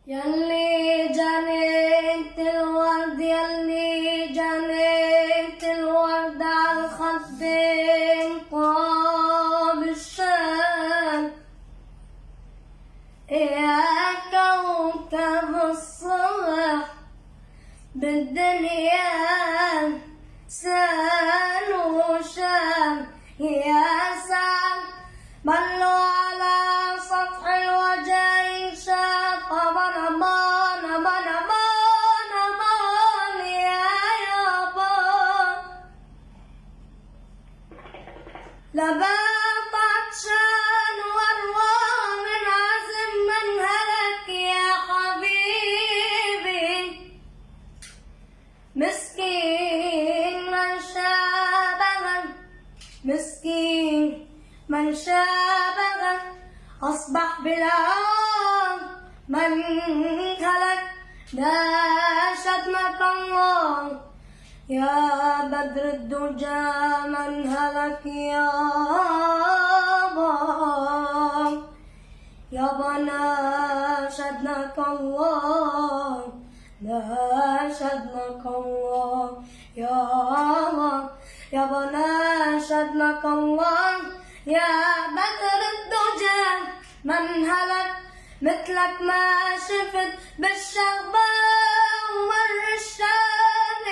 يلي جنيت الورد يلي جنيت الورد عالخدين طاب الشام يا كوكب الصبح بالدنيا سان وشام يا سعد بلوا على سطح الوجه شاف أمان أمان أمان أمان أمان يا يابا لبات عطشان وأروى من عزم من هلك يا حبيبي مسكين من شابه مسكين من شابه أصبح بالعام من هلك ناشدناك الله يا بدر الدجى من هلك يابا ناشدناك الله ناشدناك الله يابا ناشدناك الله يا بدر الدجى من هلك مثلك ما شفت بالشغبة ومر الشام